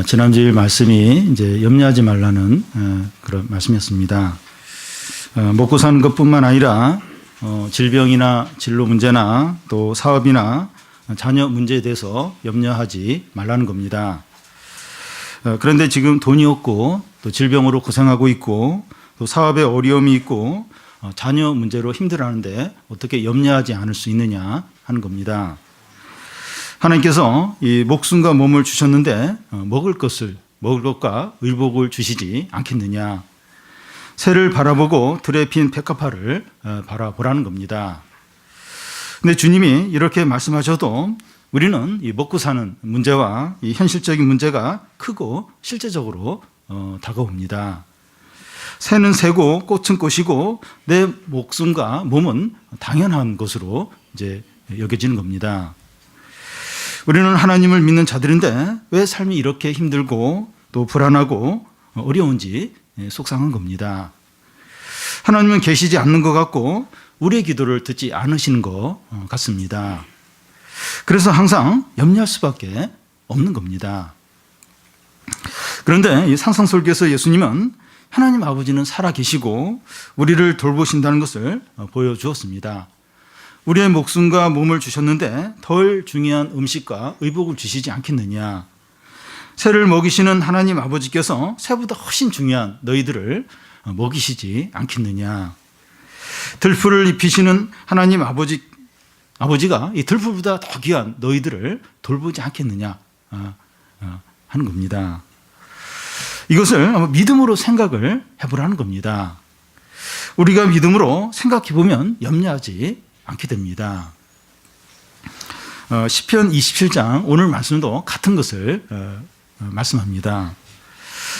지난주일 말씀이 이제 염려하지 말라는 그런 말씀이었습니다. 먹고 사는 것뿐만 아니라 질병이나 진로 문제나 또 사업이나 자녀 문제에 대해서 염려하지 말라는 겁니다. 그런데 지금 돈이 없고 또 질병으로 고생하고 있고 또 사업에 어려움이 있고 자녀 문제로 힘들어하는데 어떻게 염려하지 않을 수 있느냐 하는 겁니다. 하나님께서 이 목숨과 몸을 주셨는데 먹을 것과 의복을 주시지 않겠느냐. 새를 바라보고 들에 핀 백합화를 바라보라는 겁니다. 근데 주님이 이렇게 말씀하셔도 우리는 이 먹고 사는 문제와 이 현실적인 문제가 크고 실제적으로 다가옵니다. 새는 새고 꽃은 꽃이고 내 목숨과 몸은 당연한 것으로 이제 여겨지는 겁니다. 우리는 하나님을 믿는 자들인데 왜 삶이 이렇게 힘들고 또 불안하고 어려운지 속상한 겁니다. 하나님은 계시지 않는 것 같고 우리의 기도를 듣지 않으시는 것 같습니다. 그래서 항상 염려할 수밖에 없는 겁니다. 그런데 이 상상설교에서 예수님은 하나님 아버지는 살아계시고 우리를 돌보신다는 것을 보여주었습니다. 우리의 목숨과 몸을 주셨는데 덜 중요한 음식과 의복을 주시지 않겠느냐. 새를 먹이시는 하나님 아버지께서 새보다 훨씬 중요한 너희들을 먹이시지 않겠느냐. 들풀을 입히시는 하나님 아버지가 이 들풀보다 더 귀한 너희들을 돌보지 않겠느냐 하는 겁니다. 이것을 믿음으로 생각을 해보라는 겁니다. 우리가 믿음으로 생각해 보면 염려하지 않게 됩니다. 시편 27장 오늘 말씀도 같은 것을 말씀합니다.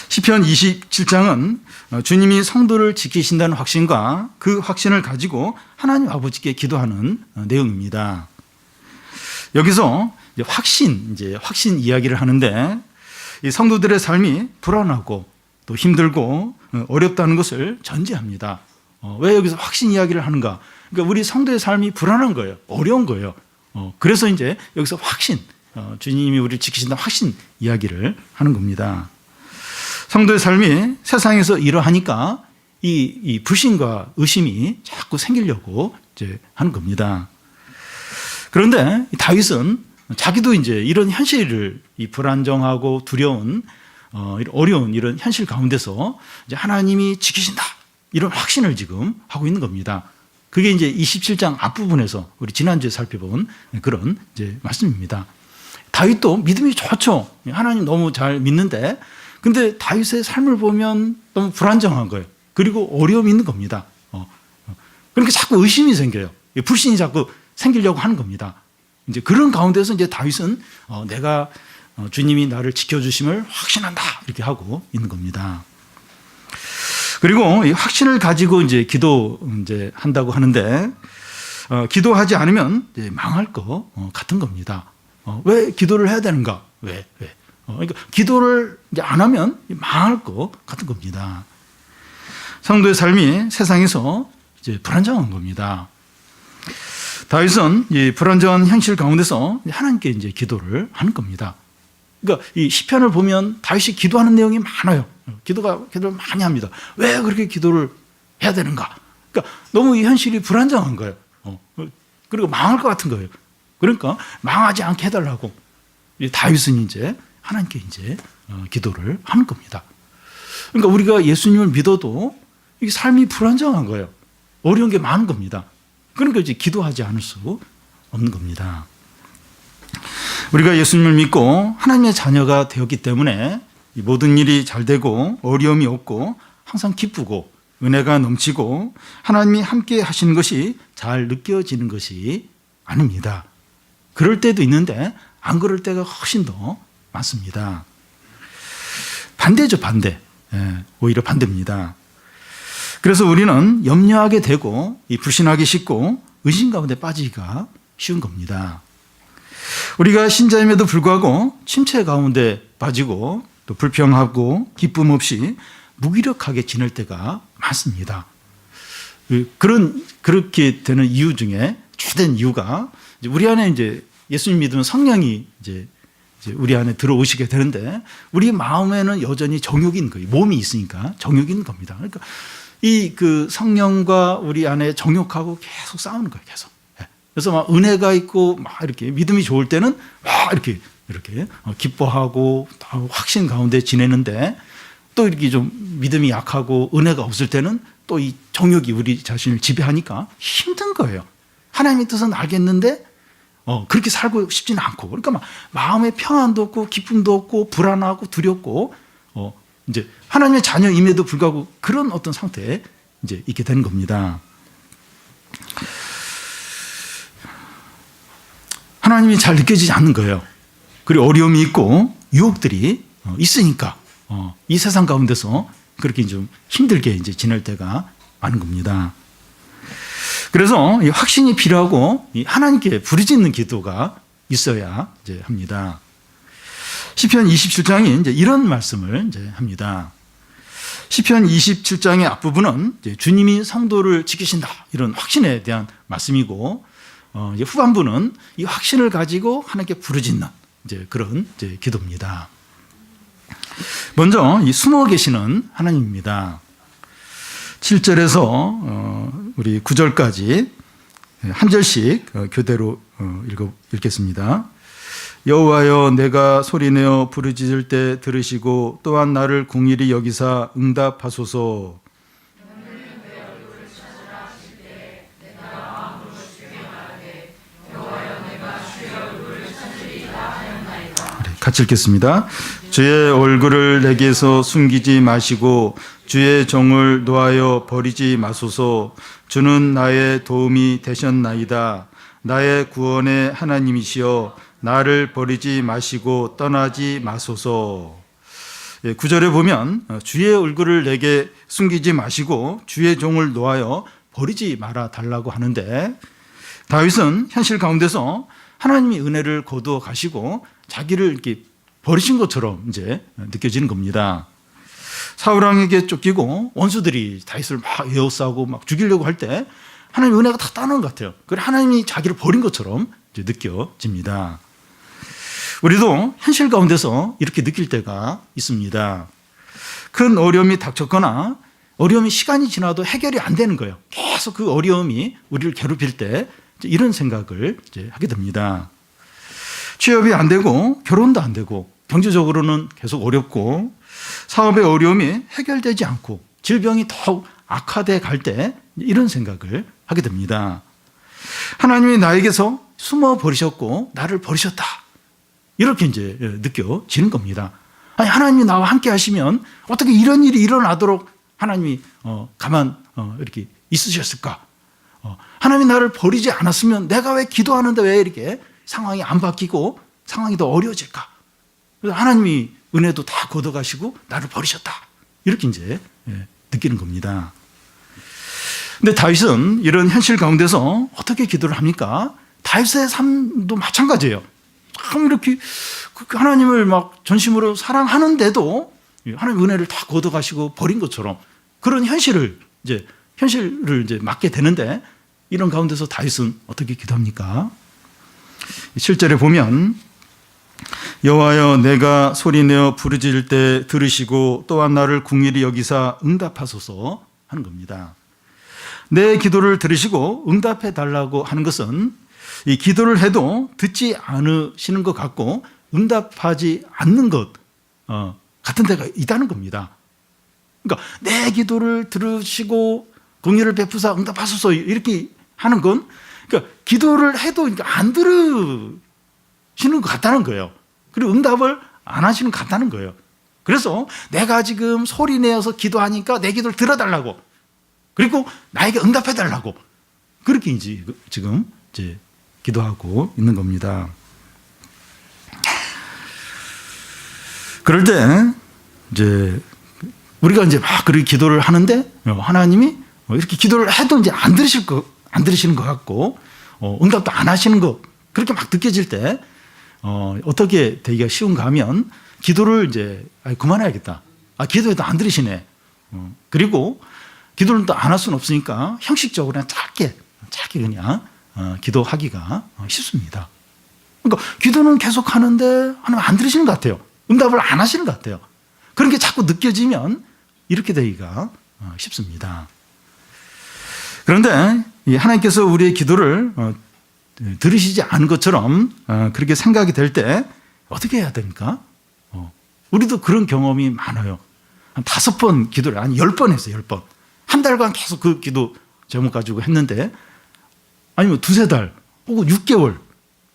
시편 27장은 주님이 성도를 지키신다는 확신과 그 확신을 가지고 하나님 아버지께 기도하는 내용입니다. 여기서 확신 이야기를 하는데 이 성도들의 삶이 불안하고 또 힘들고 어렵다는 것을 전제합니다. 왜 여기서 확신 이야기를 하는가? 그러니까 우리 성도의 삶이 불안한 거예요. 어려운 거예요. 그래서 이제 여기서 확신, 주님이 우리를 지키신다는 확신 이야기를 하는 겁니다. 성도의 삶이 세상에서 이러하니까 이 불신과 의심이 자꾸 생기려고 이제 하는 겁니다. 그런데 다윗은 자기도 이제 이런 현실을 이 불안정하고 두려운 어려운 이런 현실 가운데서 이제 하나님이 지키신다 이런 확신을 지금 하고 있는 겁니다. 그게 이제 27장 앞부분에서 우리 지난주에 살펴본 그런 이제 말씀입니다. 다윗도 믿음이 좋죠. 하나님 너무 잘 믿는데 근데 다윗의 삶을 보면 너무 불안정한 거예요. 그리고 어려움이 있는 겁니다. 그러니까 자꾸 의심이 생겨요. 불신이 자꾸 생기려고 하는 겁니다. 이제 그런 가운데서 이제 다윗은 내가 주님이 나를 지켜주심을 확신한다 이렇게 하고 있는 겁니다. 그리고 이 확신을 가지고 이제 기도 이제 한다고 하는데 기도하지 않으면 이제 망할 것 같은 겁니다. 왜 기도를 해야 되는가? 왜? 그러니까 기도를 이제 안 하면 망할 것 같은 겁니다. 성도의 삶이 세상에서 이제 불안정한 겁니다. 다윗은 이 불안정한 현실 가운데서 하나님께 이제 기도를 하는 겁니다. 그러니까 이 시편을 보면 다윗이 기도하는 내용이 많아요. 기도를 많이 합니다. 왜 그렇게 기도를 해야 되는가? 그러니까 너무 이 현실이 불안정한 거예요. 그리고 망할 것 같은 거예요. 그러니까 망하지 않게 해달라고 다윗은 이제 하나님께 이제 기도를 하는 겁니다. 그러니까 우리가 예수님을 믿어도 이 삶이 불안정한 거예요. 어려운 게 많은 겁니다. 그러니까 이제 기도하지 않을 수 없는 겁니다. 우리가 예수님을 믿고 하나님의 자녀가 되었기 때문에 모든 일이 잘 되고 어려움이 없고 항상 기쁘고 은혜가 넘치고 하나님이 함께 하시는 것이 잘 느껴지는 것이 아닙니다. 그럴 때도 있는데 안 그럴 때가 훨씬 더 많습니다. 반대죠, 반대. 오히려 반대입니다. 그래서 우리는 염려하게 되고 불신하기 쉽고 의심 가운데 빠지기가 쉬운 겁니다. 우리가 신자임에도 불구하고 침체 가운데 빠지고 또 불평하고 기쁨 없이 무기력하게 지낼 때가 많습니다. 그렇게 되는 이유 중에 주된 이유가 우리 안에 이제 예수님 믿으면 성령이 이제 이제 우리 안에 들어오시게 되는데 우리 마음에는 여전히 정욕이 있는 거예요. 몸이 있으니까 정욕이 있는 겁니다. 그러니까 이 그 성령과 우리 안에 정욕하고 계속 싸우는 거예요. 계속. 그래서 막 은혜가 있고 막 이렇게 믿음이 좋을 때는 막 이렇게 기뻐하고 확신 가운데 지내는데 또 이렇게 좀 믿음이 약하고 은혜가 없을 때는 또 이 정욕이 우리 자신을 지배하니까 힘든 거예요. 하나님의 뜻은 알겠는데 그렇게 살고 싶지는 않고, 그러니까 막 마음에 평안도 없고 기쁨도 없고 불안하고 두렵고 이제 하나님의 자녀임에도 불구하고 그런 어떤 상태에 이제 있게 되는 겁니다. 하나님이 잘 느껴지지 않는 거예요. 그리고 어려움이 있고 유혹들이 있으니까 이 세상 가운데서 그렇게 좀 힘들게 이제 지낼 때가 많은 겁니다. 그래서 이 확신이 필요하고 하나님께 부르짖는 기도가 있어야 이제 합니다. 시편 27장이 이제 이런 말씀을 이제 합니다. 시편 27장의 앞부분은 이제 주님이 성도를 지키신다 이런 확신에 대한 말씀이고, 이제 후반부는 이 확신을 가지고 하나님께 부르짖는 이제 그런 이제 기도입니다. 먼저 이 숨어 계시는 하나님입니다. 7절에서 우리 9절까지 한 절씩 교대로 읽겠습니다. 여호와여, 내가 소리내어 부르짖을 때 들으시고 또한 나를 궁일이 여기사 응답하소서. 같이 읽겠습니다. 주의 얼굴을 내게서 숨기지 마시고 주의 종을 놓아여 버리지 마소서. 주는 나의 도움이 되셨나이다. 나의 구원의 하나님이시여, 나를 버리지 마시고 떠나지 마소서. 9절에 보면 주의 얼굴을 내게 숨기지 마시고 주의 종을 놓아여 버리지 말아 달라고 하는데, 다윗은 현실 가운데서 하나님이 은혜를 거두어 가시고 자기를 이렇게 버리신 것처럼 이제 느껴지는 겁니다. 사울 왕에게 쫓기고 원수들이 다윗을 막 에워싸고 막 죽이려고 할 때 하나님 은혜가 다 떠나는 것 같아요. 그래 하나님이 자기를 버린 것처럼 이제 느껴집니다. 우리도 현실 가운데서 이렇게 느낄 때가 있습니다. 큰 어려움이 닥쳤거나 어려움이 시간이 지나도 해결이 안 되는 거예요. 계속 그 어려움이 우리를 괴롭힐 때 이런 생각을 이제 하게 됩니다. 취업이 안 되고 결혼도 안 되고 경제적으로는 계속 어렵고 사업의 어려움이 해결되지 않고 질병이 더욱 악화돼 갈 때 이런 생각을 하게 됩니다. 하나님이 나에게서 숨어 버리셨고 나를 버리셨다, 이렇게 이제 느껴지는 겁니다. 아니, 하나님이 나와 함께 하시면 어떻게 이런 일이 일어나도록 하나님이 가만 이렇게 있으셨을까? 하나님이 나를 버리지 않았으면 내가 왜 기도하는데 왜 이렇게 상황이 안 바뀌고 상황이 더 어려워질까? 그래서 하나님이 은혜도 다 걷어가시고 나를 버리셨다, 이렇게 이제 느끼는 겁니다. 근데 다윗은 이런 현실 가운데서 어떻게 기도를 합니까? 다윗의 삶도 마찬가지예요. 참 이렇게 하나님을 막 전심으로 사랑하는데도 하나님 은혜를 다 걷어가시고 버린 것처럼 그런 현실을 이제 맞게 되는데, 이런 가운데서 다윗은 어떻게 기도합니까? 7절에 보면 여호와여, 내가 소리내어 부르짖을 때 들으시고 또한 나를 궁일이 여기사 응답하소서 하는 겁니다. 내 기도를 들으시고 응답해 달라고 하는 것은 이 기도를 해도 듣지 않으시는 것 같고 응답하지 않는 것 같은 데가 있다는 겁니다. 그러니까 내 기도를 들으시고 긍휼을 베푸사 응답하소서 이렇게 하는 건, 그러니까 기도를 해도 안 들으시는 것 같다는 거예요. 그리고 응답을 안 하시는 것 같다는 거예요. 그래서 내가 지금 소리 내어서 기도하니까 내 기도를 들어달라고, 그리고 나에게 응답해 달라고, 그렇게 이제 지금 이제 기도하고 있는 겁니다. 그럴 때 이제 우리가 이제 막 그렇게 기도를 하는데 하나님이 이렇게 기도를 해도 이제 안 들으시는 것 같고 응답도 안 하시는 것, 그렇게 막 느껴질 때 어떻게 되기가 쉬운가 하면 기도를 이제 그만해야겠다. 기도해도 안 들으시네. 그리고 기도를 또 안 할 수는 없으니까 형식적으로 그냥 짧게 그냥 기도하기가 쉽습니다. 그러니까 기도는 계속 하는데 하나님 안 들으시는 것 같아요. 응답을 안 하시는 것 같아요. 그런 게 자꾸 느껴지면 이렇게 되기가 쉽습니다. 그런데 하나님께서 우리의 기도를 들으시지 않은 것처럼 그렇게 생각이 될 때 어떻게 해야 됩니까? 우리도 그런 경험이 많아요. 한 5번 기도를, 한 10번 했어요. 10번. 한 달간 계속 그 기도 제목 가지고 했는데, 아니면 2-3달 혹은 6개월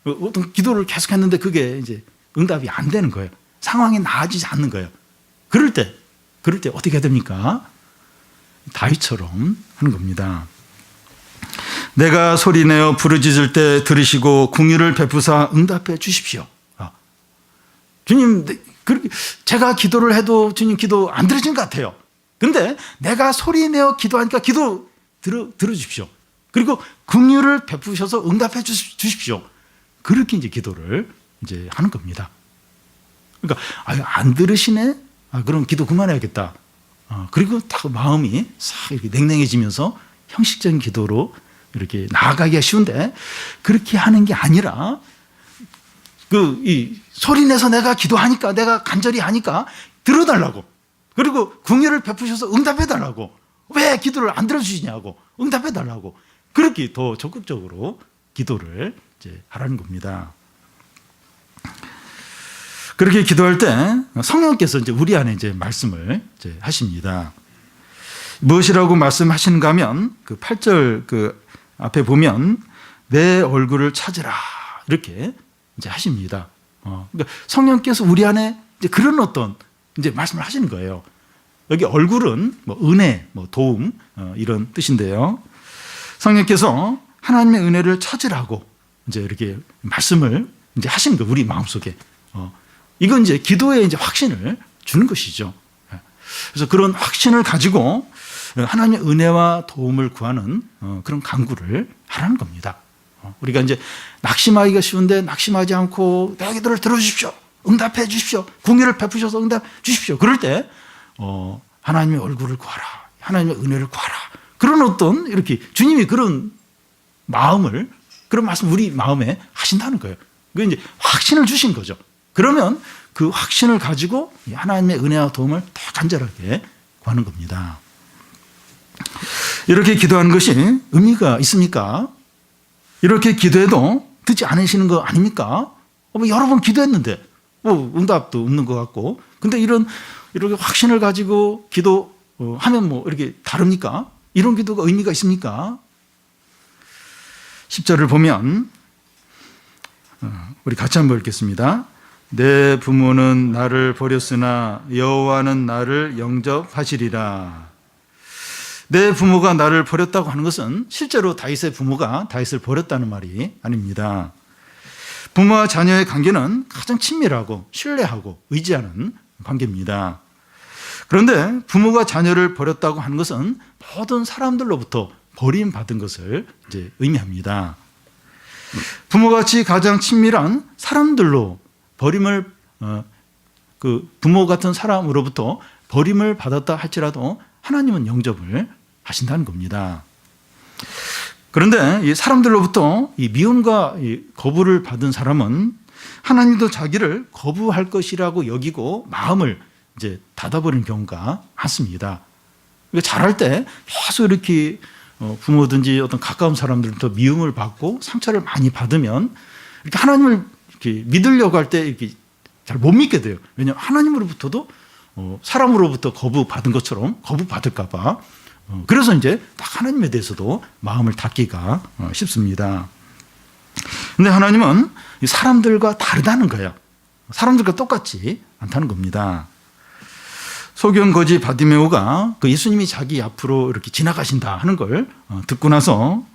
어떤 기도를 계속 했는데 그게 이제 응답이 안 되는 거예요. 상황이 나아지지 않는 거예요. 그럴 때 어떻게 해야 됩니까? 다윗처럼 하는 겁니다. 내가 소리내어 부르짖을 때 들으시고 긍휼을 베푸사 응답해 주십시오. 주님, 그렇게 제가 기도를 해도 주님 기도 안 들으신 것 같아요. 근데 내가 소리내어 기도하니까 기도 들어주십시오. 그리고 긍휼을 베푸셔서 응답해 주십시오. 그렇게 이제 기도를 이제 하는 겁니다. 그러니까 안 들으시네? 그럼 기도 그만해야겠다. 그리고 딱 마음이 싹 이렇게 냉랭해지면서 형식적인 기도로 이렇게 나아가기가 쉬운데, 그렇게 하는 게 아니라 이 소리내서 내가 기도하니까, 내가 간절히 하니까 들어달라고, 그리고 긍휼을 베푸셔서 응답해달라고, 왜 기도를 안 들어주시냐고 응답해달라고, 그렇게 더 적극적으로 기도를 이제 하라는 겁니다. 그렇게 기도할 때 성령께서 이제 우리 안에 이제 말씀을 이제 하십니다. 무엇이라고 말씀하시는가 하면 그 8절 그 앞에 보면 내 얼굴을 찾으라 이렇게 이제 하십니다. 그러니까 성령께서 우리 안에 이제 그런 어떤 이제 말씀을 하시는 거예요. 여기 얼굴은 뭐 은혜, 뭐 도움 이런 뜻인데요. 성령께서 하나님의 은혜를 찾으라고 이제 이렇게 말씀을 이제 하시는 거예요. 우리 마음속에. 이건 이제 기도에 이제 확신을 주는 것이죠. 그래서 그런 확신을 가지고 하나님의 은혜와 도움을 구하는 그런 간구를 하라는 겁니다. 우리가 이제 낙심하기가 쉬운데 낙심하지 않고 내 기도를 들어주십시오. 응답해 주십시오. 긍휼을 베푸셔서 응답해 주십시오. 그럴 때 하나님의 얼굴을 구하라. 하나님의 은혜를 구하라. 그런 어떤 이렇게 주님이 그런 마음을, 그런 말씀 우리 마음에 하신다는 거예요. 그 이제 확신을 주신 거죠. 그러면 그 확신을 가지고 하나님의 은혜와 도움을 더 간절하게 구하는 겁니다. 이렇게 기도하는 것이 의미가 있습니까? 이렇게 기도해도 듣지 않으시는 거 아닙니까? 여러 번 기도했는데 응답도 없는 것 같고, 근데 이렇게 확신을 가지고 기도하면 뭐 이렇게 다릅니까? 이런 기도가 의미가 있습니까? 10절을 보면 우리 같이 한번 읽겠습니다. 내 부모는 나를 버렸으나 여호와는 나를 영접하시리라. 내 부모가 나를 버렸다고 하는 것은 실제로 다윗의 부모가 다윗을 버렸다는 말이 아닙니다. 부모와 자녀의 관계는 가장 친밀하고 신뢰하고 의지하는 관계입니다. 그런데 부모가 자녀를 버렸다고 하는 것은 모든 사람들로부터 버림받은 것을 이제 의미합니다. 부모같이 가장 친밀한 사람들로 버림을 부모 같은 사람으로부터 버림을 받았다 할지라도 하나님은 영접을 하신다는 겁니다. 그런데 이 사람들로부터 이 미움과 이 거부를 받은 사람은 하나님도 자기를 거부할 것이라고 여기고 마음을 이제 닫아버리는 경우가 많습니다. 자랄 때 계속 이렇게 부모든지 어떤 가까운 사람들부터 미움을 받고 상처를 많이 받으면 이렇게 하나님을 이렇게 믿으려고 할 때 이렇게 잘 못 믿게 돼요. 왜냐하면 하나님으로부터도 사람으로부터 거부받은 것처럼 거부받을까봐. 그래서 이제 딱 하나님에 대해서도 마음을 닫기가 쉽습니다. 그런데 하나님은 사람들과 다르다는 거예요. 사람들과 똑같지 않다는 겁니다. 소경 거지 바디메오가 그 예수님이 자기 앞으로 이렇게 지나가신다 하는 걸 듣고 나서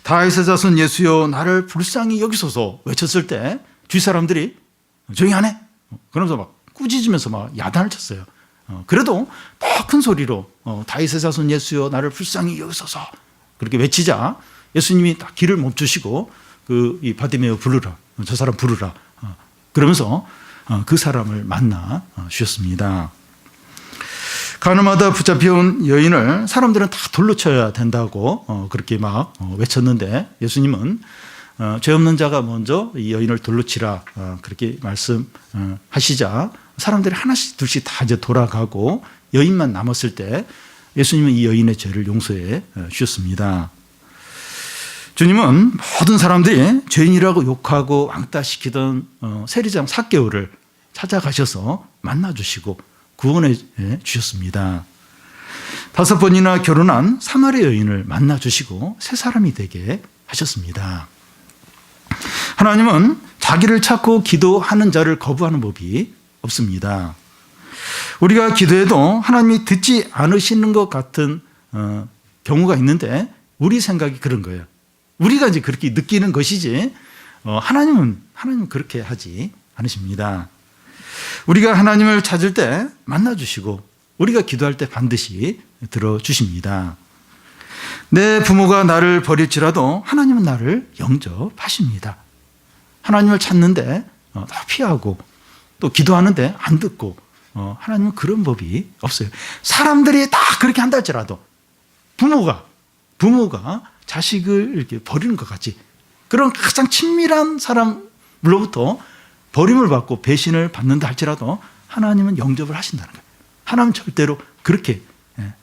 다윗의 자손 예수여 나를 불쌍히 여기소서 외쳤을 때 주위 사람들이 조용히 하네? 그러면서 막 꾸짖으면서 막 야단을 쳤어요. 그래도 더 큰 소리로 다윗의 자손 예수여 나를 불쌍히 여기소서 그렇게 외치자 예수님이 딱 길을 멈추시고 이 바디메오 부르라, 저 사람 부르라 그러면서 그 사람을 만나 주셨습니다. 가늠하다 붙잡혀온 여인을 사람들은 다 돌로 쳐야 된다고 그렇게 막 외쳤는데 예수님은 죄 없는 자가 먼저 이 여인을 돌로 치라 그렇게 말씀하시자 사람들이 하나씩 둘씩 다 이제 돌아가고 여인만 남았을 때 예수님은 이 여인의 죄를 용서해 주셨습니다. 주님은 모든 사람들이 죄인이라고 욕하고 왕따시키던 세리장 삭개오를 찾아가셔서 만나주시고 구원해 주셨습니다. 5번이나 결혼한 사마리아 여인을 만나주시고 새 사람이 되게 하셨습니다. 하나님은 자기를 찾고 기도하는 자를 거부하는 법이 없습니다. 우리가 기도해도 하나님이 듣지 않으시는 것 같은 경우가 있는데 우리 생각이 그런 거예요. 우리가 이제 그렇게 느끼는 것이지 하나님은 그렇게 하지 않으십니다. 우리가 하나님을 찾을 때 만나주시고 우리가 기도할 때 반드시 들어주십니다. 내 부모가 나를 버릴지라도 하나님은 나를 영접하십니다. 하나님을 찾는데 다 피하고 또 기도하는데 안 듣고 하나님은 그런 법이 없어요. 사람들이 다 그렇게 한다 할지라도 부모가 자식을 이렇게 버리는 것 같이 그런 가장 친밀한 사람으로부터 버림을 받고 배신을 받는다 할지라도 하나님은 영접을 하신다는 거예요. 하나님은 절대로 그렇게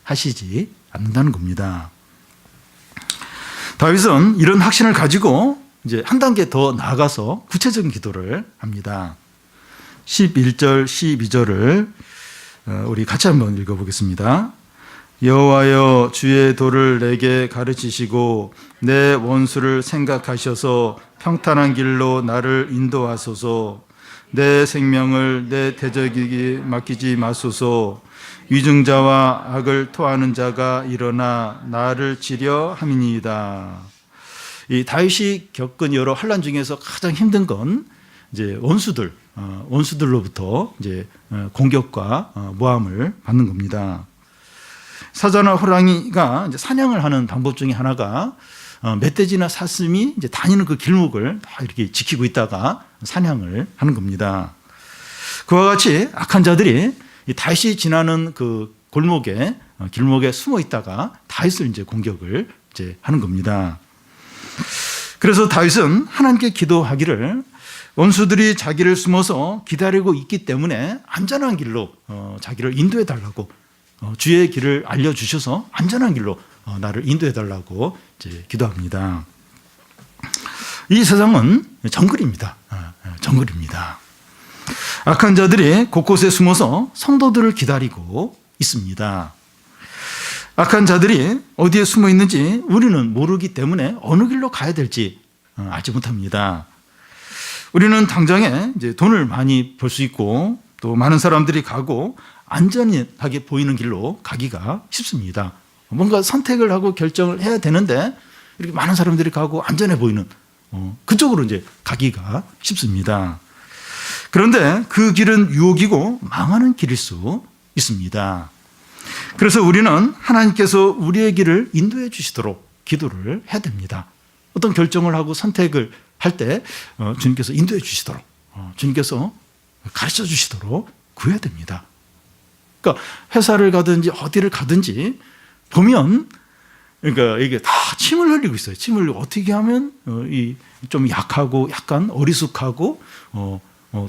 하시지 않는다는 겁니다. 다윗은 이런 확신을 가지고 이제 한 단계 더 나아가서 구체적인 기도를 합니다. 11절, 12절을 우리 같이 한번 읽어보겠습니다. 여호와여 주의 도를 내게 가르치시고 내 원수를 생각하셔서 평탄한 길로 나를 인도하소서. 내 생명을 내 대적에게 맡기지 마소서. 위증자와 악을 토하는 자가 일어나 나를 치려 함이니이다. 이 다윗이 겪은 여러 환난 중에서 가장 힘든 건 이제 원수들로부터 이제 공격과 모함을 받는 겁니다. 사자나 호랑이가 이제 사냥을 하는 방법 중에 하나가 멧돼지나 사슴이 이제 다니는 그 길목을 다 이렇게 지키고 있다가 사냥을 하는 겁니다. 그와 같이 악한 자들이 다윗이 지나는 그 길목에 숨어 있다가 다윗을 이제 공격을 이제 하는 겁니다. 그래서 다윗은 하나님께 기도하기를 원수들이 자기를 숨어서 기다리고 있기 때문에 안전한 길로 자기를 인도해 달라고 주의 길을 알려주셔서 안전한 길로 나를 인도해 달라고 이제 기도합니다. 이 세상은 정글입니다. 정글입니다. 악한 자들이 곳곳에 숨어서 성도들을 기다리고 있습니다. 악한 자들이 어디에 숨어 있는지 우리는 모르기 때문에 어느 길로 가야 될지 알지 못합니다. 우리는 당장에 이제 돈을 많이 벌 수 있고 또 많은 사람들이 가고 안전하게 보이는 길로 가기가 쉽습니다. 뭔가 선택을 하고 결정을 해야 되는데 이렇게 많은 사람들이 가고 안전해 보이는 그쪽으로 이제 가기가 쉽습니다. 그런데 그 길은 유혹이고 망하는 길일 수 있습니다. 그래서 우리는 하나님께서 우리의 길을 인도해 주시도록 기도를 해야 됩니다. 어떤 결정을 하고 선택을 할 때 주님께서 인도해 주시도록 주님께서 가르쳐 주시도록 구해야 됩니다. 그러니까 회사를 가든지 어디를 가든지 보면 그러니까 이게 다 침을 흘리고 있어요. 침을 흘리고 어떻게 하면 좀 약하고 약간 어리숙하고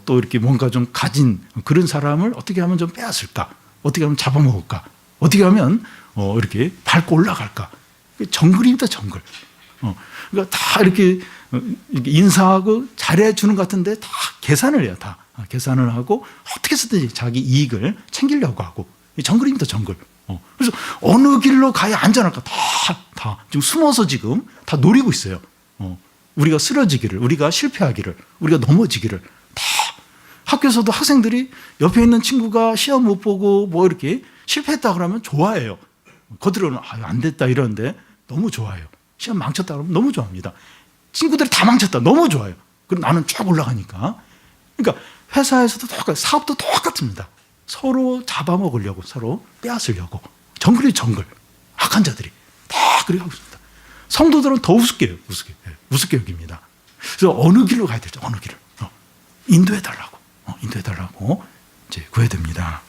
또 이렇게 뭔가 좀 가진 그런 사람을 어떻게 하면 좀 빼앗을까? 어떻게 하면 잡아먹을까? 어떻게 하면 이렇게 밟고 올라갈까? 정글입니다, 정글. 그러니까 다 이렇게 인사하고 잘해주는 것 같은데 다 계산을 해요, 다. 계산을 하고 어떻게 해서든지 자기 이익을 챙기려고 하고. 정글입니다, 정글. 그래서 어느 길로 가야 안전할까? 다 지금 숨어서 지금 다 노리고 있어요. 우리가 쓰러지기를, 우리가 실패하기를, 우리가 넘어지기를 다. 학교에서도 학생들이 옆에 있는 친구가 시험 못 보고 뭐 이렇게 실패했다 그러면 좋아해요. 겉으로는 안 됐다 이러는데 너무 좋아해요. 시험 망쳤다 그러면 너무 좋아합니다. 친구들이 다 망쳤다 너무 좋아요. 그럼 나는 쫙 올라가니까. 그러니까 회사에서도 똑같아요. 사업도 똑같습니다. 서로 잡아먹으려고, 서로 빼앗으려고. 정글이 정글. 악한 자들이 다 그렇게 하고 있습니다. 성도들은 더 우습게 여깁니다. 그래서 어느 길로 가야 될지, 어느 길을 인도해달라고 이제 구해야 됩니다.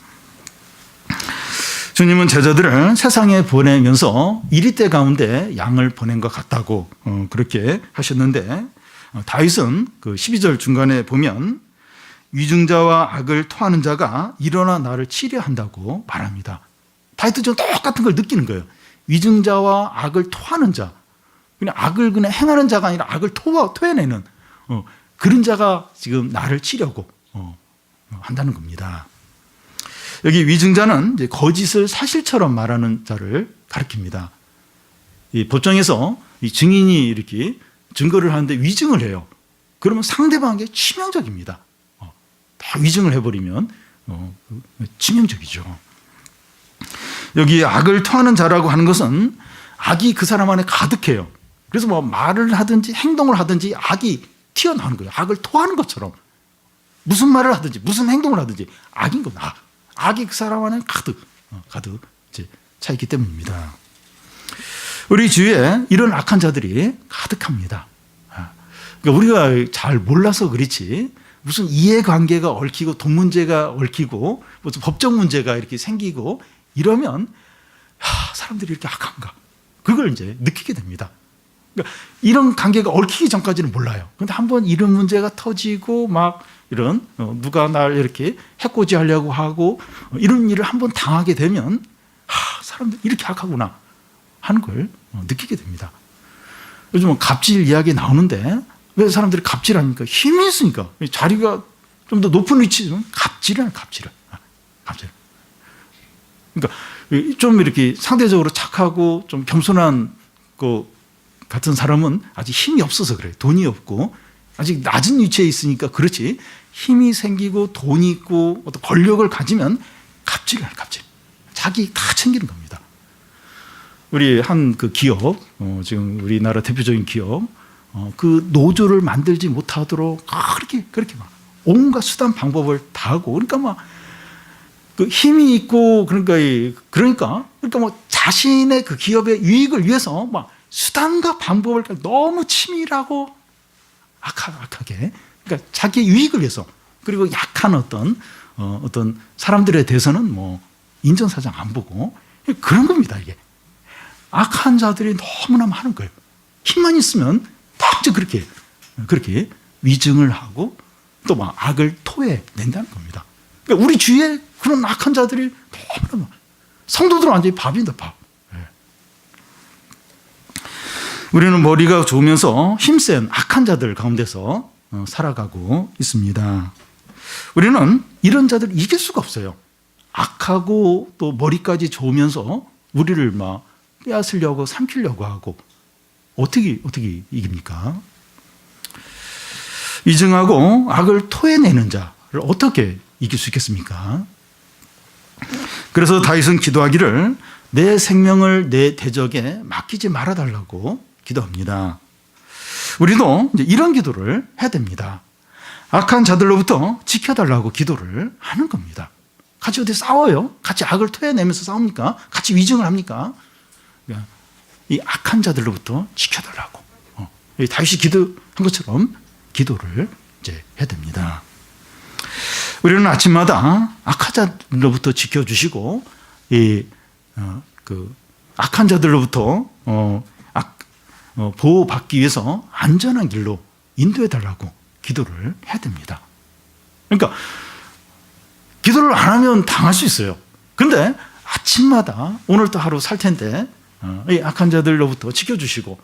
주님은 제자들을 세상에 보내면서 이리때 가운데 양을 보낸 것 같다고 그렇게 하셨는데 다윗은 그 12절 중간에 보면 위증자와 악을 토하는 자가 일어나 나를 치려한다고 말합니다. 다윗도 좀 똑같은 걸 느끼는 거예요. 위증자와 악을 토하는 자, 그냥 악을 그냥 행하는 자가 아니라 악을 토해내는 그런 자가 지금 나를 치려고 한다는 겁니다. 여기 위증자는 이제 거짓을 사실처럼 말하는 자를 가리킵니다. 이 법정에서 이 증인이 이렇게 증거를 하는데 위증을 해요. 그러면 상대방에게 치명적입니다. 다 위증을 해버리면 치명적이죠. 여기 악을 토하는 자라고 하는 것은 악이 그 사람 안에 가득해요. 그래서 뭐 말을 하든지 행동을 하든지 악이 튀어나오는 거예요. 악을 토하는 것처럼 무슨 말을 하든지 무슨 행동을 하든지 악인 겁니다. 악이 그 사람 안에 가득 이제 차 있기 때문입니다. 우리 주위에 이런 악한 자들이 가득합니다. 그러니까 우리가 잘 몰라서 그렇지 무슨 이해관계가 얽히고 돈 문제가 얽히고 무슨 법적 문제가 이렇게 생기고 이러면 사람들이 이렇게 악한가 그걸 이제 느끼게 됩니다. 그러니까 이런 관계가 얽히기 전까지는 몰라요. 그런데 한번 이런 문제가 터지고 막 이런 누가 날 이렇게 해코지 하려고 하고 이런 일을 한번 당하게 되면 사람들 이렇게 악하구나 하는 걸 느끼게 됩니다. 요즘은 갑질 이야기 나오는데 왜 사람들이 갑질합니까? 힘이 있으니까 자리가 좀 더 높은 위치는 갑질을. 그러니까 좀 이렇게 상대적으로 착하고 좀 겸손한 그 같은 사람은 아직 힘이 없어서 그래요. 돈이 없고 아직 낮은 위치에 있으니까 그렇지 힘이 생기고 돈이 있고 어떤 권력을 가지면 갑질. 자기 다 챙기는 겁니다. 우리 한 그 기업, 지금 우리나라 대표적인 기업, 그 노조를 만들지 못하도록 그렇게 막 온갖 수단 방법을 다 하고 그러니까 막 그 힘이 있고 그러니까 뭐 자신의 그 기업의 유익을 위해서 막 수단과 방법을 너무 치밀하고 악하게 그러니까 자기의 유익을 위해서 그리고 약한 어떤 사람들에 대해서는 뭐 인정사정 안 보고 그런 겁니다. 이게 악한 자들이 너무나 많은 거예요. 힘만 있으면 딱 그렇게 위증을 하고 또 막 악을 토해낸다는 겁니다. 그러니까 우리 주위에 그런 악한 자들이 너무나 성도들은 완전히 밥입니다. 밥. 우리는 머리가 좋으면서 힘센 악한 자들 가운데서 살아가고 있습니다. 우리는 이런 자들을 이길 수가 없어요. 악하고 또 머리까지 좋으면서 우리를 막 빼앗으려고 삼키려고 하고 어떻게 이깁니까? 위증하고 악을 토해내는 자를 어떻게 이길 수 있겠습니까? 그래서 다윗은 기도하기를 내 생명을 내 대적에 맡기지 말아달라고 기도합니다. 우리도 이제 이런 기도를 해야 됩니다. 악한 자들로부터 지켜달라고 기도를 하는 겁니다. 같이 어디 싸워요? 같이 악을 토해내면서 싸웁니까? 같이 위증을 합니까? 이 악한 자들로부터 지켜달라고. 다윗이 기도한 것처럼 기도를 이제 해야 됩니다. 우리는 아침마다 악한 자들로부터 지켜주시고 그 악한 자들로부터 보호받기 위해서 안전한 길로 인도해달라고 기도를 해야 됩니다. 그러니까 기도를 안 하면 당할 수 있어요. 그런데 아침마다 오늘도 하루 살 텐데 이 악한 자들로부터 지켜주시고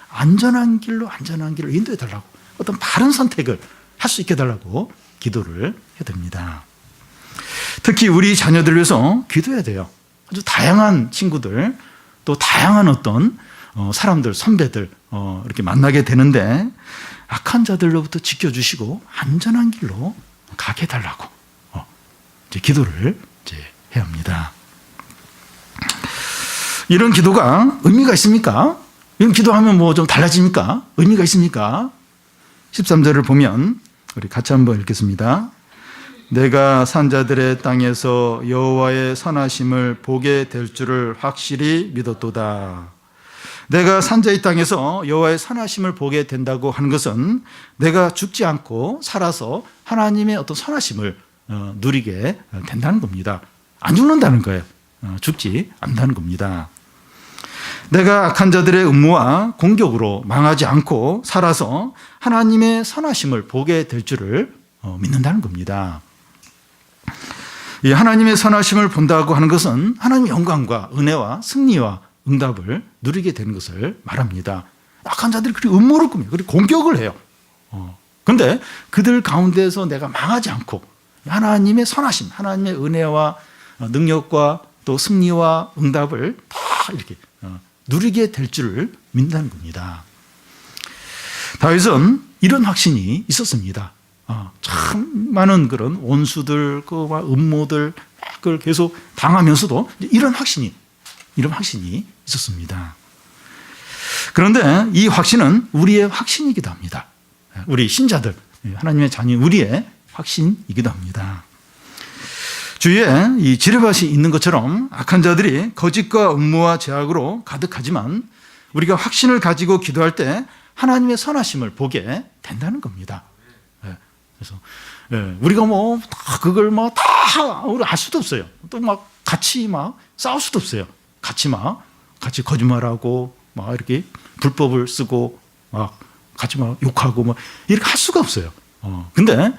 안전한 길로 인도해달라고 어떤 바른 선택을 할 수 있게 해달라고 기도를 해야 됩니다. 특히 우리 자녀들 위해서 기도해야 돼요. 아주 다양한 친구들 또 다양한 어떤 사람들, 선배들 이렇게 만나게 되는데 악한 자들로부터 지켜주시고 안전한 길로 가게 해달라고 이제 기도를 이제 해야 합니다. 이런 기도가 의미가 있습니까? 이런 기도하면 뭐 좀 달라집니까? 의미가 있습니까? 13절을 보면 우리 같이 한번 읽겠습니다. 내가 산자들의 땅에서 여호와의 선하심을 보게 될 줄을 확실히 믿었도다. 내가 산자의 땅에서 여호와의 선하심을 보게 된다고 하는 것은 내가 죽지 않고 살아서 하나님의 어떤 선하심을 누리게 된다는 겁니다. 안 죽는다는 거예요. 죽지 않는다는 겁니다. 내가 악한 자들의 음모와 공격으로 망하지 않고 살아서 하나님의 선하심을 보게 될 줄을 믿는다는 겁니다. 이 하나님의 선하심을 본다고 하는 것은 하나님의 영광과 은혜와 승리와 응답을 누리게 되는 것을 말합니다. 악한 자들이 그렇게 음모를 꾸며요. 그리고 공격을 해요. 그런데 그들 가운데서 내가 망하지 않고 하나님의 선하심, 하나님의 은혜와 능력과 또 승리와 응답을 다 이렇게 누리게 될 줄을 믿는다는 겁니다. 다윗은 이런 확신이 있었습니다. 참 많은 그런 원수들, 음모들 그걸 계속 당하면서도 이런 확신이 있었습니다. 그런데 이 확신은 우리의 확신이기도 합니다. 우리 신자들, 하나님의 자녀, 우리의 확신이기도 합니다. 주위에 이 지뢰밭이 있는 것처럼 악한 자들이 거짓과 음모와 죄악으로 가득하지만 우리가 확신을 가지고 기도할 때 하나님의 선하심을 보게 된다는 겁니다. 그래서 우리가 그걸 다 우리 알 수도 없어요. 또 같이 싸울 수도 없어요. 같이 거짓말하고 이렇게 불법을 쓰고 같이 욕하고 이렇게 할 수가 없어요. 근데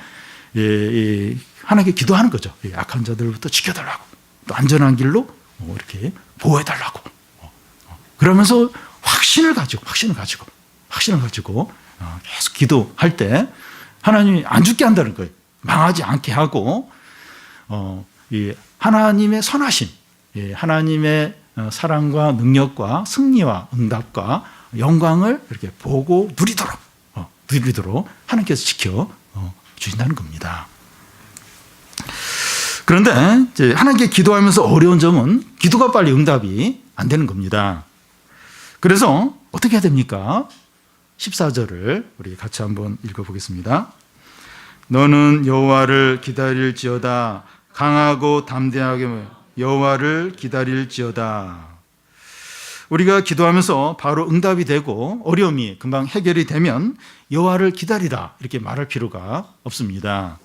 하나님께 기도하는 거죠. 악한 자들부터 지켜달라고, 또 안전한 길로 이렇게 보호해달라고. 그러면서 확신을 가지고 계속 기도할 때 하나님이 안 죽게 한다는 거예요. 망하지 않게 하고 이 하나님의 선하심, 하나님의 사랑과 능력과 승리와 응답과 영광을 이렇게 보고 누리도록 하나님께서 지켜 주신다는 겁니다. 그런데 이제 하나님께 기도하면서 어려운 점은 기도가 빨리 응답이 안 되는 겁니다. 그래서 어떻게 해야 됩니까? 14절을 우리 같이 한번 읽어보겠습니다. 너는 여호와를 기다릴지어다. 강하고 담대하게 여호와를 기다릴지어다. 우리가 기도하면서 바로 응답이 되고 어려움이 금방 해결이 되면 여호와를 기다리라 이렇게 말할 필요가 없습니다.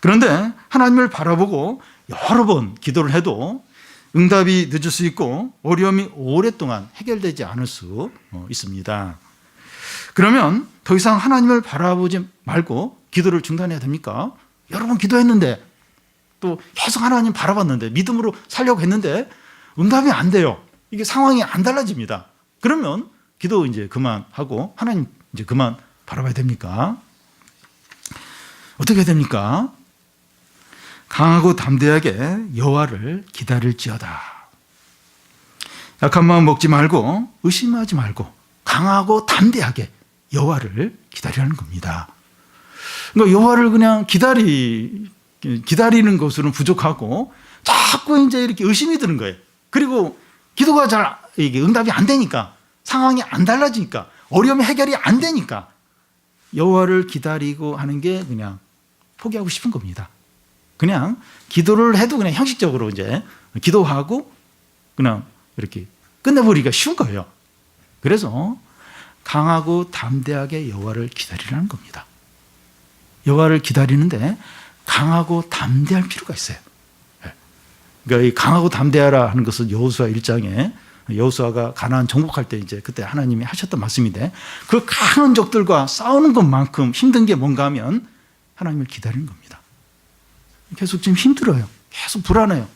그런데 하나님을 바라보고 여러 번 기도를 해도 응답이 늦을 수 있고 어려움이 오랫동안 해결되지 않을 수 있습니다. 그러면 더 이상 하나님을 바라보지 말고 기도를 중단해야 됩니까? 여러 번 기도했는데 또 계속 하나님 바라봤는데 믿음으로 살려고 했는데 응답이 안 돼요. 이게 상황이 안 달라집니다. 그러면 기도 이제 그만하고 하나님 이제 그만 바라봐야 됩니까? 어떻게 해야 됩니까? 강하고 담대하게 여호와를 기다릴지어다. 약한 마음 먹지 말고 의심하지 말고 강하고 담대하게 여호와를 기다리라는 겁니다. 그러니까 여호와를 그냥 기다리는 것으로는 부족하고 자꾸 이제 이렇게 의심이 드는 거예요. 그리고 기도가 잘 이게 응답이 안 되니까 상황이 안 달라지니까 어려움이 해결이 안 되니까 여호와를 기다리고 하는 게 그냥 포기하고 싶은 겁니다. 그냥 기도를 해도 그냥 형식적으로 이제 기도하고 그냥 이렇게 끝내버리기가 쉬운 거예요. 그래서 강하고 담대하게 여호와를 기다리라는 겁니다. 여호와를 기다리는데 강하고 담대할 필요가 있어요. 그러니까 이 강하고 담대하라 하는 것은 여호수아 1장에 여호수아가 가나안 정복할 때 이제 그때 하나님이 하셨던 말씀인데 그 강한 적들과 싸우는 것만큼 힘든 게 뭔가 하면 하나님을 기다리는 겁니다. 계속 지금 힘들어요. 계속 불안해요.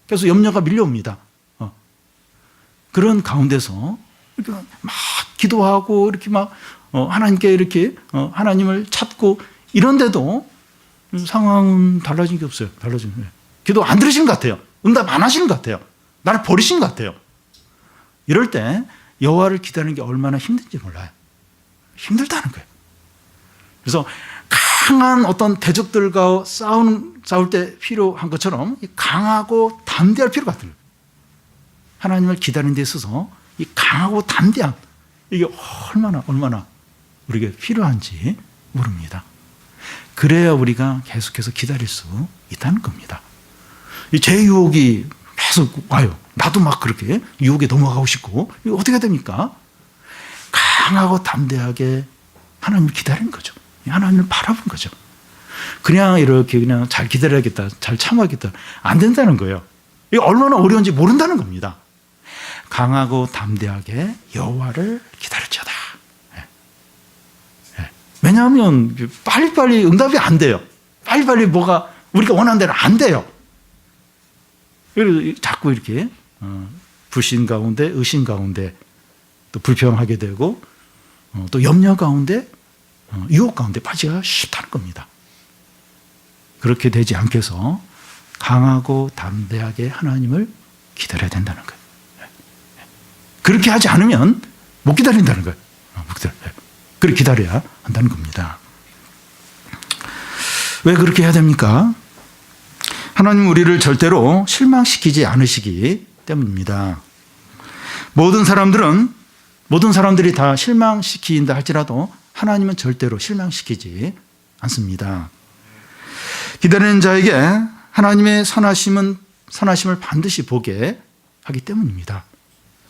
계속 염려가 밀려옵니다. 그런 가운데서 이렇게 막 기도하고 이렇게 막 하나님께 이렇게 하나님을 찾고 이런데도 상황은 달라진 게 없어요. 기도 안 들으시는 것 같아요. 응답 안 하시는 것 같아요. 나를 버리신 것 같아요. 이럴 때 여호와를 기다리는 게 얼마나 힘든지 몰라요. 힘들다는 거예요. 그래서 강한 어떤 대적들과 싸울 때 필요한 것처럼 강하고 담대할 필요가 있어요. 하나님을 기다리는 데 있어서 이 강하고 담대함 이게 얼마나 우리에게 필요한지 모릅니다. 그래야 우리가 계속해서 기다릴 수 있다는 겁니다. 이 제 유혹이 계속 와요. 나도 막 그렇게 유혹에 넘어가고 싶고 이거 어떻게 해야 됩니까? 강하고 담대하게 하나님을 기다리는 거죠. 하나님을 바라보는 거죠. 그냥 이렇게 그냥 잘 기다려야겠다, 잘 참아야겠다 안 된다는 거예요. 이게 얼마나 어려운지 모른다는 겁니다. 강하고 담대하게 여호와를 기다릴지어다. 왜냐하면 빨리빨리 응답이 안 돼요. 빨리빨리 뭐가 우리가 원하는 대로 안 돼요. 그래서 자꾸 이렇게 불신 가운데, 의심 가운데, 또 불평하게 되고, 또 염려 가운데, 유혹 가운데 빠지기가 쉽다는 겁니다. 그렇게 되지 않게 해서 강하고 담대하게 하나님을 기다려야 된다는 거예요. 그렇게 하지 않으면 못 기다린다는 거예요. 그렇게 기다려야 한다는 겁니다. 왜 그렇게 해야 됩니까? 하나님 우리를 절대로 실망시키지 않으시기 때문입니다. 모든 사람들이 다 실망시킨다 할지라도 하나님은 절대로 실망시키지 않습니다. 기다리는 자에게 하나님의 선하심을 반드시 보게 하기 때문입니다.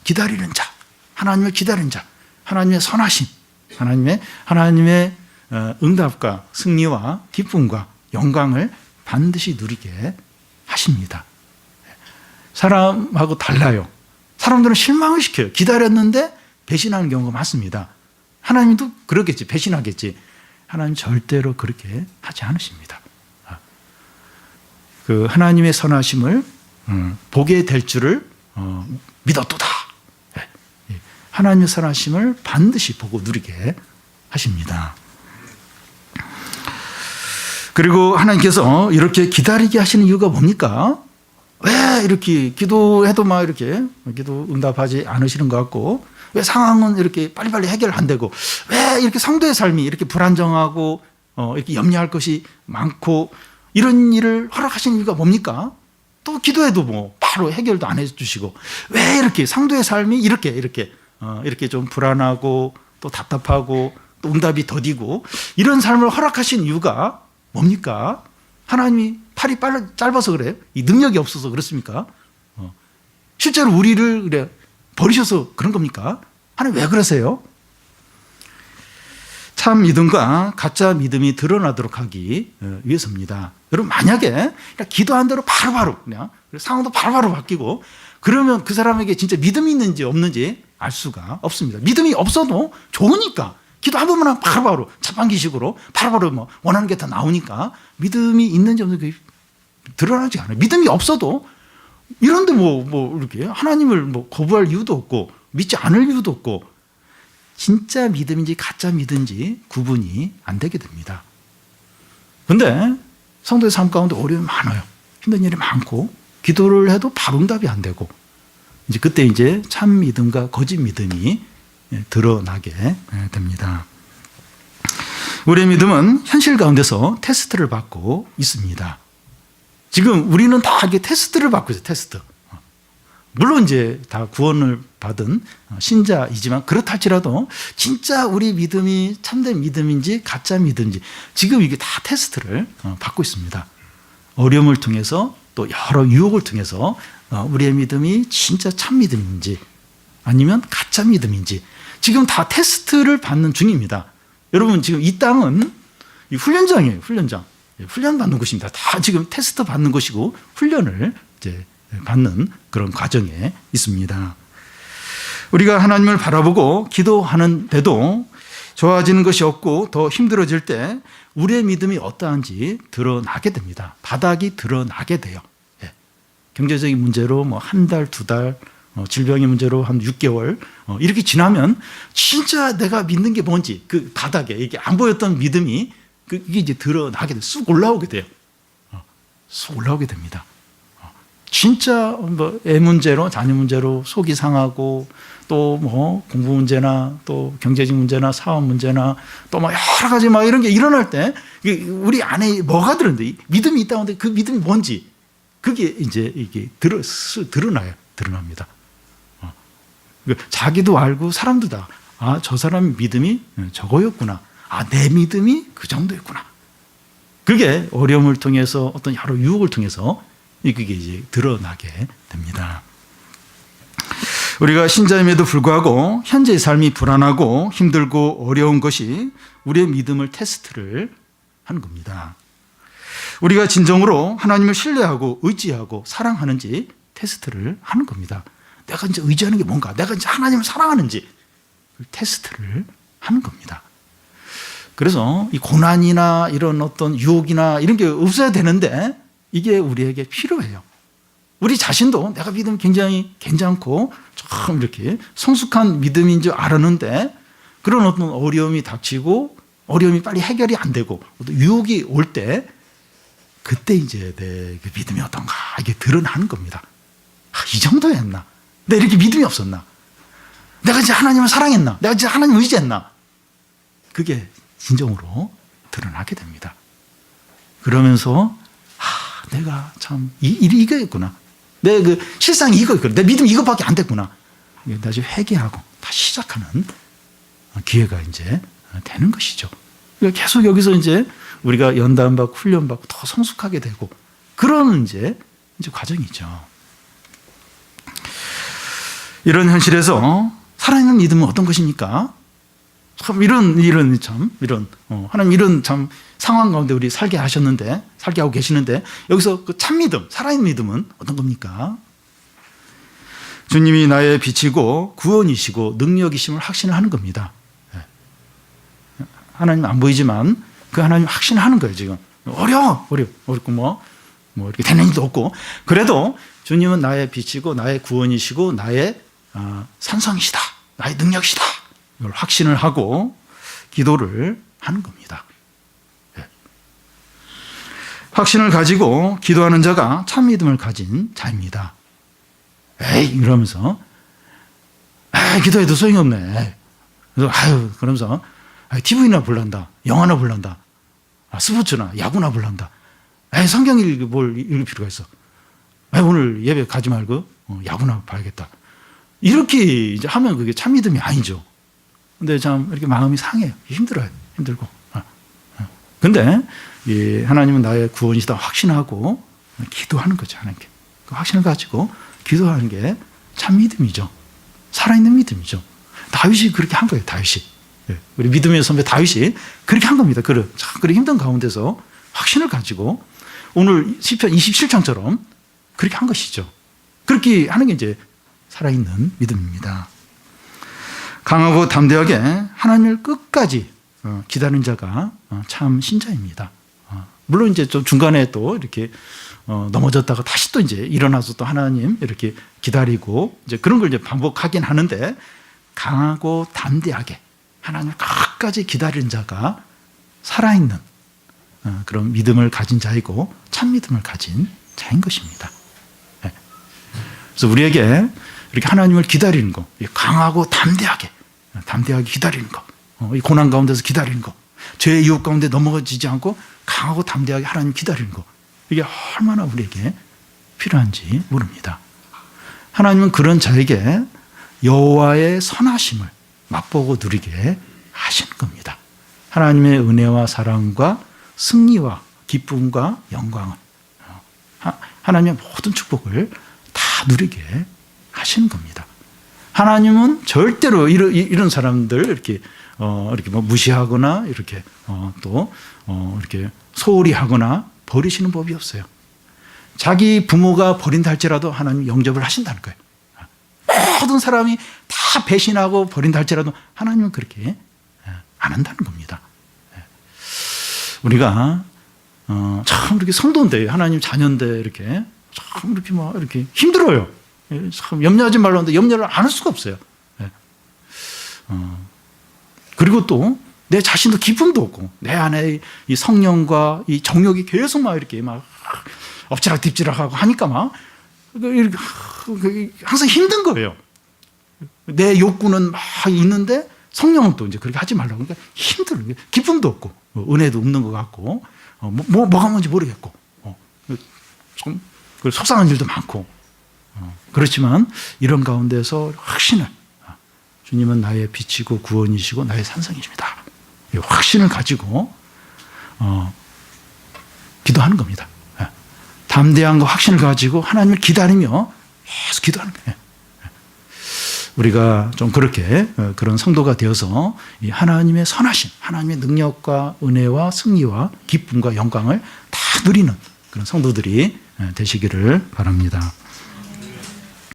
기다리는 자, 하나님을 기다리는 자, 하나님의 선하심, 하나님의 응답과 승리와 기쁨과 영광을 반드시 누리게 하십니다. 사람하고 달라요. 사람들은 실망을 시켜요. 기다렸는데 배신하는 경우가 많습니다. 하나님도 그러겠지, 배신하겠지. 하나님 절대로 그렇게 하지 않으십니다. 그 하나님의 선하심을 보게 될 줄을 믿었도다. 하나님의 선하심을 반드시 보고 누리게 하십니다. 그리고 하나님께서 이렇게 기다리게 하시는 이유가 뭡니까? 왜 이렇게 기도해도 막 이렇게 기도 응답하지 않으시는 것 같고, 왜 상황은 이렇게 빨리빨리 해결 안 되고, 왜 이렇게 성도의 삶이 이렇게 불안정하고 이렇게 염려할 것이 많고, 이런 일을 허락하시는 이유가 뭡니까? 또 기도해도 뭐 바로 해결도 안 해주시고, 왜 이렇게 성도의 삶이 이렇게 좀 불안하고 또 답답하고 또 응답이 더디고 이런 삶을 허락하신 이유가 뭡니까? 하나님이 팔이 짧아서 그래요? 이 능력이 없어서 그렇습니까? 실제로 우리를 버리셔서 그런 겁니까? 하나님 왜 그러세요? 참 믿음과 가짜 믿음이 드러나도록 하기 위해서입니다. 여러분, 만약에 그냥 기도한 대로 바로바로 그냥 상황도 바로바로 바뀌고 그러면 그 사람에게 진짜 믿음이 있는지 없는지 알 수가 없습니다. 믿음이 없어도 좋으니까 기도 한 번만 하면 바로바로 자판기식으로 바로바로 뭐 원하는 게 다 나오니까 믿음이 있는지 없는지 드러나지 않아요. 믿음이 없어도 이런데 뭐 이렇게 하나님을 뭐 거부할 이유도 없고 믿지 않을 이유도 없고 진짜 믿음인지 가짜 믿음인지 구분이 안 되게 됩니다. 그런데 성도의 삶 가운데 어려움이 많아요. 힘든 일이 많고 기도를 해도 바로 응답이 안 되고 그때 이제 참 믿음과 거짓 믿음이 드러나게 됩니다. 우리의 믿음은 현실 가운데서 테스트를 받고 있습니다. 지금 우리는 다 이게 테스트를 받고 있어요. 테스트. 물론 이제 다 구원을 받은 신자이지만 그렇다 할지라도 진짜 우리 믿음이 참된 믿음인지 가짜 믿음인지 지금 이게 다 테스트를 받고 있습니다. 어려움을 통해서 또 여러 유혹을 통해서 우리의 믿음이 진짜 참 믿음인지 아니면 가짜 믿음인지 지금 다 테스트를 받는 중입니다. 여러분 지금 이 땅은 훈련장이에요. 훈련 받는 곳입니다. 다 지금 테스트 받는 곳이고 훈련을 이제 받는 그런 과정에 있습니다. 우리가 하나님을 바라보고 기도하는데도 좋아지는 것이 없고 더 힘들어질 때 우리의 믿음이 어떠한지 드러나게 됩니다. 바닥이 드러나게 돼요. 경제적인 문제로 뭐 한 달, 두 달, 질병의 문제로 한 6개월 이렇게 지나면 진짜 내가 믿는 게 뭔지 그 바닥에 이게 안 보였던 믿음이 이게 이제 드러나게 돼요. 쑥 올라오게 돼요. 쑥 올라오게 됩니다. 진짜 뭐 애 문제로 자녀 문제로 속이 상하고 또 뭐 공부 문제나 또 경제적 문제나 사업 문제나 또 막 여러 가지 막 이런 게 일어날 때 우리 안에 뭐가 들었는데 믿음이 있다고 하는데 그 믿음이 뭔지 그게 이제 이게 드러납니다. 자기도 알고 사람도 다 저 사람 믿음이 저거였구나. 내 믿음이 그 정도였구나. 그게 어려움을 통해서 어떤 여러 유혹을 통해서 이게 이제 드러나게 됩니다. 우리가 신자임에도 불구하고 현재의 삶이 불안하고 힘들고 어려운 것이 우리의 믿음을 테스트를 하는 겁니다. 우리가 진정으로 하나님을 신뢰하고 의지하고 사랑하는지 테스트를 하는 겁니다. 내가 이제 의지하는 게 뭔가, 내가 이제 하나님을 사랑하는지 테스트를 하는 겁니다. 그래서 이 고난이나 이런 어떤 유혹이나 이런 게 없어야 되는데 이게 우리에게 필요해요. 우리 자신도 내가 믿으면 굉장히 괜찮고 좀 이렇게 성숙한 믿음인 줄 알았는데 그런 어떤 어려움이 닥치고 어려움이 빨리 해결이 안 되고 유혹이 올 때 그때 이제 내 믿음이 어떤가 이게 드러나는 겁니다. 이 정도였나? 내가 이렇게 믿음이 없었나? 내가 이제 하나님을 사랑했나? 내가 이제 하나님을 의지했나? 그게 진정으로 드러나게 됩니다. 그러면서 내가 참 이거였구나. 내 그 실상이 이거였구나. 내 믿음이 이것밖에 안 됐구나. 다시 회개하고 다시 시작하는 기회가 이제 되는 것이죠. 그러니까 계속 여기서 이제 우리가 연단받고 훈련받고 더 성숙하게 되고 그런 이제 과정이죠. 이런 현실에서 살아있는 믿음은 어떤 것입니까? 참 하나님 이런 참 상황 가운데 우리 살게 하고 계시는데 여기서 그 참 믿음, 살아있는 믿음은 어떤 겁니까? 주님이 나의 빛이고 구원이시고 능력이심을 확신을 하는 겁니다. 하나님 안 보이지만 그 하나님 확신을 하는 거예요, 지금. 어렵고 뭐 이렇게 되는 일도 없고 그래도 주님은 나의 빛이고 나의 구원이시고 나의 산성이시다. 나의 능력이시다. 이걸 확신을 하고 기도를 하는 겁니다. 확신을 가지고 기도하는 자가 참 믿음을 가진 자입니다. 이러면서 기도해도 소용이 없네. 그러면서 TV나 볼란다. 영화나 볼란다. 스포츠나 야구나 볼란다. 성경 뭘 읽을 필요가 있어. 오늘 예배 가지 말고 야구나 봐야겠다. 이렇게 이제 하면 그게 참 믿음이 아니죠. 근데 참 이렇게 마음이 상해요. 힘들어요. 힘들고. 근데 하나님은 나의 구원이시다 확신하고 기도하는 거죠. 하나님께. 그 확신을 가지고 기도하는 게 참 믿음이죠. 살아있는 믿음이죠. 다윗이 그렇게 한 거예요. 다윗이. 우리 믿음의 선배 다윗이 그렇게 한 겁니다. 그렇게 힘든 가운데서 확신을 가지고 오늘 시편 27장처럼 그렇게 한 것이죠. 그렇게 하는 게 이제 살아있는 믿음입니다. 강하고 담대하게 하나님을 끝까지 기다리는 자가 참 신자입니다. 물론 이제 좀 중간에 또 이렇게 넘어졌다가 다시 또 이제 일어나서 또 하나님 이렇게 기다리고 이제 그런 걸 이제 반복하긴 하는데 강하고 담대하게 하나님을 끝까지 기다리는 자가 살아있는 그런 믿음을 가진 자이고 참 믿음을 가진 자인 것입니다. 그래서 우리에게 이렇게 하나님을 기다리는 거, 강하고 담대하게 기다리는 거, 이 고난 가운데서 기다리는 거, 죄의 유혹 가운데 넘어지지 않고 강하고 담대하게 하나님 기다리는 거, 이게 얼마나 우리에게 필요한지 모릅니다. 하나님은 그런 자에게 여호와의 선하심을 맛보고 누리게 하시는 겁니다. 하나님의 은혜와 사랑과 승리와 기쁨과 영광을 하나님의 모든 축복을 다 누리게 하시는 겁니다. 하나님은 절대로 이런 사람들 이렇게 뭐 무시하거나 이렇게 이렇게 소홀히 하거나 버리시는 법이 없어요. 자기 부모가 버린다 할지라도 하나님 영접을 하신다는 거예요. 모든 사람이 다 배신하고 버린다 할지라도 하나님은 그렇게 안 한다는 겁니다. 우리가 참 이렇게 성도인데 하나님 자녀인데 이렇게 참 이렇게 막 이렇게 힘들어요. 참 염려하지 말라고 하는데 염려를 안 할 수가 없어요. 그리고 또 내 자신도 기쁨도 없고 내 안에 이 성령과 이 정욕이 계속 막 이렇게 막 엎치락 뒤치락하고 하니까 막 이렇게 항상 힘든 거예요. 내 욕구는 막 있는데 성령은 또 이제 그렇게 하지 말라고 그러니까 힘들어요. 기쁨도 없고 은혜도 없는 것 같고 뭐가 뭔지 모르겠고 좀 속상한 일도 많고 그렇지만 이런 가운데서 확신을 주님은 나의 빛이고 구원이시고 나의 산성이십니다. 이 확신을 가지고 기도하는 겁니다. 담대함과 확신을 가지고 하나님을 기다리며 계속 기도하는 거예요. 우리가 좀 그렇게 그런 성도가 되어서 이 하나님의 선하심, 하나님의 능력과 은혜와 승리와 기쁨과 영광을 다 누리는 그런 성도들이 되시기를 바랍니다.